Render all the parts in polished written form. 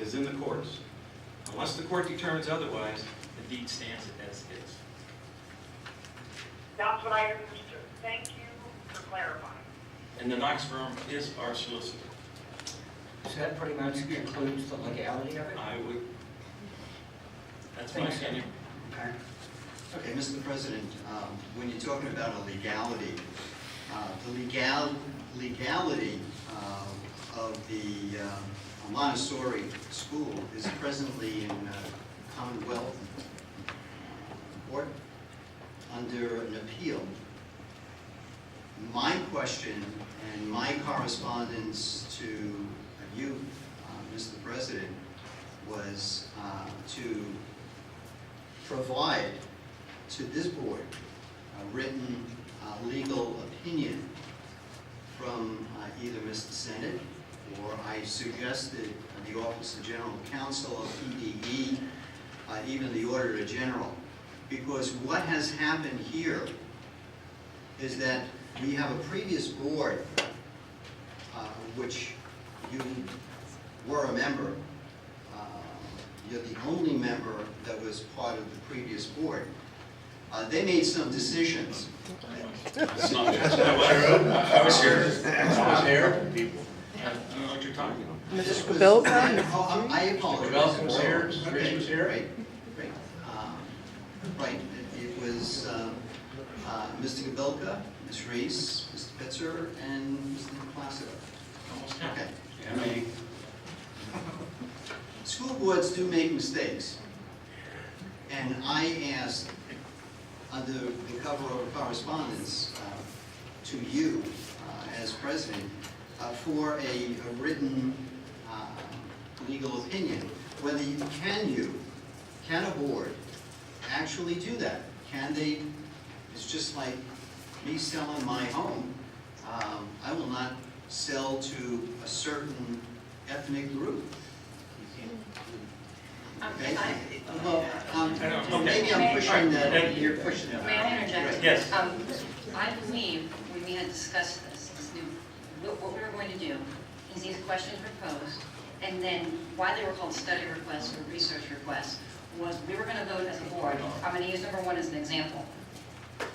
is in the courts. Unless the court determines otherwise, the deed stands as is. That's what I understood. Thank you for clarifying. And the Knox firm is our solicitor. So that pretty much includes the legality of it? I would, that's my Thanks. opinion. Okay. Okay, Mr. President, when you're talking about a legality, the legality of the Montessori school is presently in Commonwealth Court under an appeal. My question and my correspondence to you, Mr. President, was to provide to this board a written legal opinion from either Mr. Senate or I suggested the Office of General Counsel of PDE, even the Auditor General. Because what has happened here is that we have a previous board, which you were a member. You're the only member that was part of the previous board. They made some decisions. That's not true. I was here. I was here. I don't know what you're talking about. This was, Bill? I apologize. Bill was here, Okay, Rich was here. Right, right. Right, it was Mr. Gabilka, Ms. Reese, Mr. Pitzer, and Mr. Placido. Almost half. Okay. Yeah, me. School boards do make mistakes. And I asked, under the cover of correspondence to you as president, for a written legal opinion. Whether you, can a board actually do that? Can they, it's just like me selling my home. I will not sell to a certain ethnic group. Okay? Well, maybe I'm pushing that, you're pushing that. May I interject? Right. Yes. I believe when we had discussed this, what we were going to do is these questions were posed, and then why they were called study requests or research requests was we were going to vote as a board. I'm going to use number one as an example.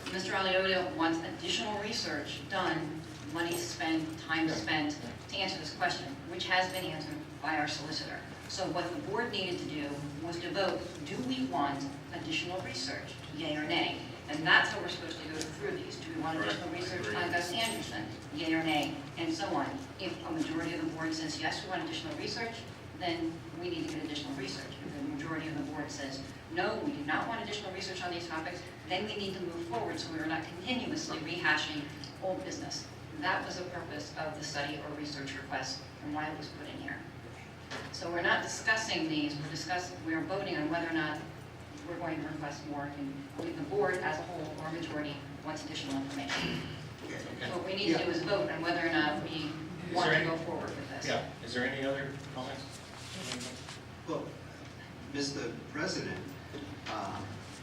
Mr. Alioto wants additional research done, money spent, time spent to answer this question, which has been answered by our solicitor. So what the board needed to do was to vote, do we want additional research, yay or nay? And that's how we're supposed to go through these. Do we want additional research on Gus Anderson, yay or nay, and so on. If a majority of the board says yes, we want additional research, then we need to get additional research. If the majority of the board says no, we do not want additional research on these topics, then we need to move forward so we are not continuously rehashing old business. That was the purpose of the study or research request and why it was put in here. So we're not discussing these, we're voting on whether or not we're going to request more, and the board as a whole or majority wants additional information. Okay. So what we need to do is vote on whether or not we want to go forward with this. Yeah. Is there any other comments? Well, Mr. President,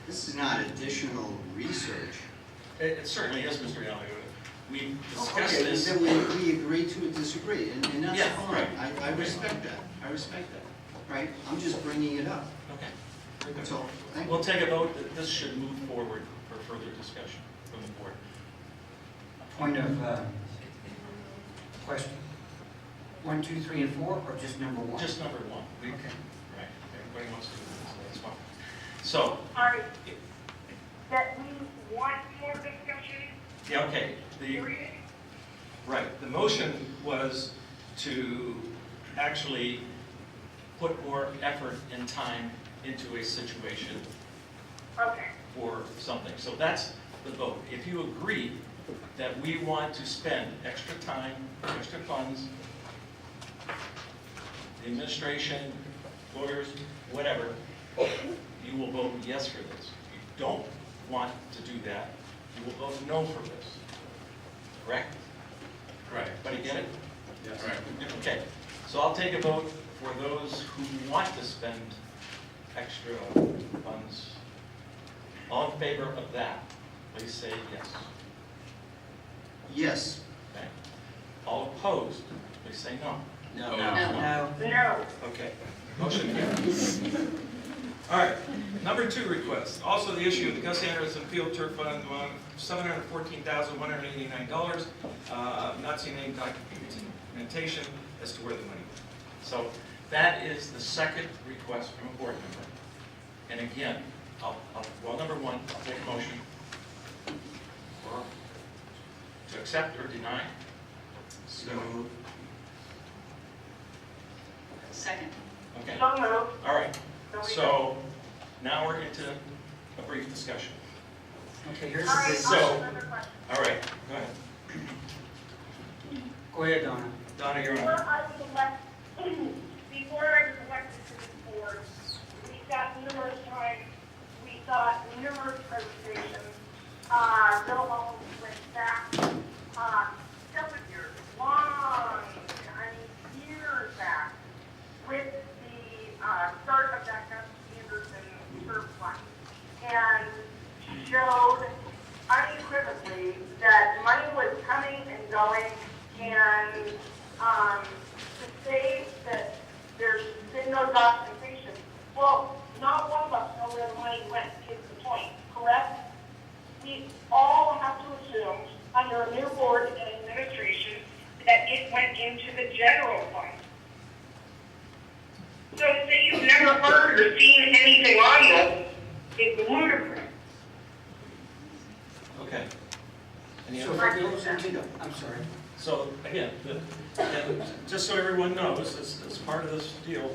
this is not additional research. It certainly is, Mr. Alioto. We discussed Okay, this. then we agree to disagree, and that's Yeah, fine. right. I respect that. I respect that. Right? I'm just bringing it up. Okay. Very good. That's all. Thank you. We'll take a vote that this should move forward for further discussion from the board. Point of question. 1, 2, 3, and 4, or just number 1? Just number one. Okay. Right. Everybody wants to do this, so that's fine. So, All right. That we want more discussion, yeah, okay. period. Right. The motion was to actually put more effort and time into a situation Okay. for something. So that's the vote. If you agree that we want to spend extra time, extra funds, the administration, lawyers, whatever, you will vote yes for this. If you don't want to do that, you will vote no for this. Correct? Right. Everybody get it? Yes. Okay. So I'll take a vote for those who want to spend extra funds. All in favor of that, please say yes. Yes. Okay. All opposed, please say no. No. No. No. Okay, motion carries. All right, number 2 request, also the issue of the Gus Anderson Field Turf Fund, $714,189. Not seen any documentation as to where the money went. So that is the second request from a board member. And again, well, number 1, I'll take a motion to accept or deny. So, Second. Okay, So moved. all right. So we So now we're into a brief discussion. Okay, here's All right, the, So- I'll ask another question. All right, go ahead. go ahead, Donna. Donna, you're Before on. I was before I was elected to this board, we got numerous times, we got numerous presentations. Bill Holmes went back, several years, years back, with the, start of that Gus Anderson Turf Fund. And showed unequivocally that money was coming and going, and to say that there's been no documentation, well, not one of us know where the money went is the point, correct? We all have to assume, under a new board and administration, that it went into the general fund. So to say you've never heard or seen anything on this is ludicrous. Okay. Any So other? if it goes into, I'm sorry. So again, and just so everyone knows, as part of this deal,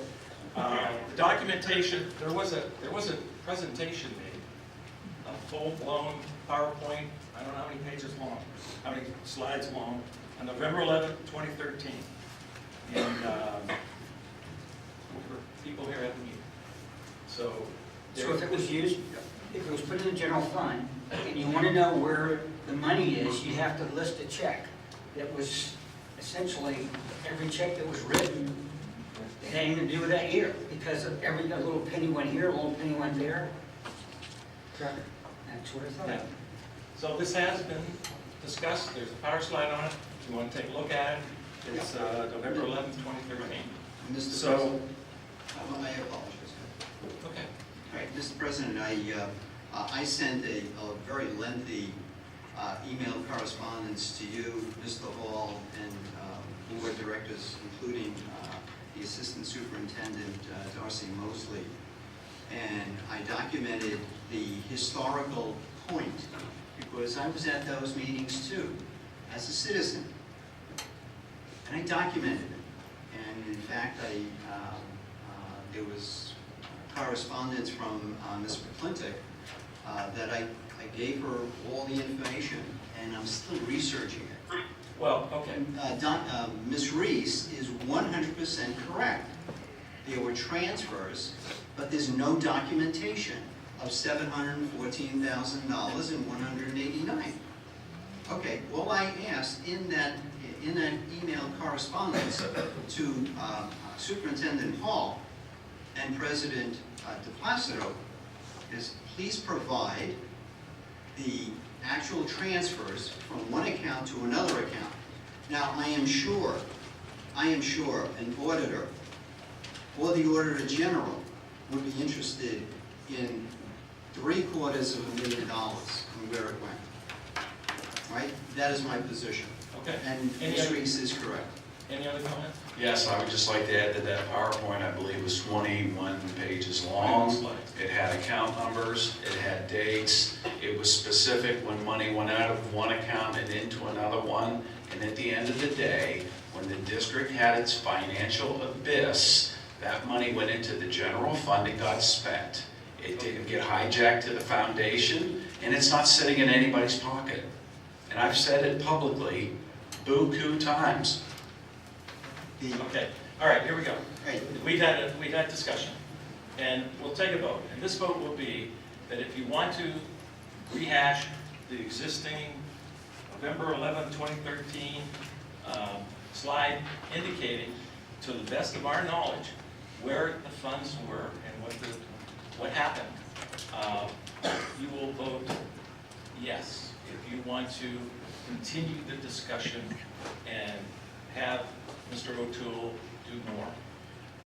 the documentation, there was a presentation made, a full-blown PowerPoint, I don't know how many pages long, how many slides long, on November 11th, 2013. And people here at the meeting. So So if it was used, if it was put in the general fund, and you want to know where the money is, you have to list a check that was essentially, every check that was written, it had anything to do with that year, because of every, a little penny went here, a little penny went there. That's what I Yeah. thought. So this has been discussed, there's a power slide on it, if you want to take a look at it, it's November 11th, 2013. Mr. So, President, I apologize. okay, All right, Mr. President, I sent a very lengthy email correspondence to you, Mr. Hall, and board directors, including the Assistant Superintendent, Darcy Mosley. And I documented the historical point, because I was at those meetings too, as a citizen. And I documented it. And in fact, there was correspondence from Ms. McClintock that I gave her all the information, and I'm still researching it. well, okay, Ms. Reese is 100% correct. There were transfers, but there's no documentation of $714,000 and 189. Okay, well, I asked in that email correspondence to Superintendent Hall and President DePlacido is please provide the actual transfers from one account to another account. Now, I am sure an auditor or the Auditor General would be interested in $750,000 and where it went. Right? That is my position. okay. And Ms. Reese is correct. Any other comments? Yes, I would just like to add that that PowerPoint, I believe, was 21 pages long. Slides. It had account numbers, it had dates, it was specific when money went out of one account and into another one. And at the end of the day, when the district had its financial abyss, that money went into the general fund and got spent. It didn't get hijacked to the foundation, and it's not sitting in anybody's pocket. And I've said it publicly, buku times. Okay, all right, here we go. Right. We've had discussion, and we'll take a vote. And this vote will be that if you want to rehash the existing November 11, 2013 slide indicating, to the best of our knowledge, where the funds were and what happened, you will vote yes. If you want to continue the discussion and have Mr. O'Toole do more.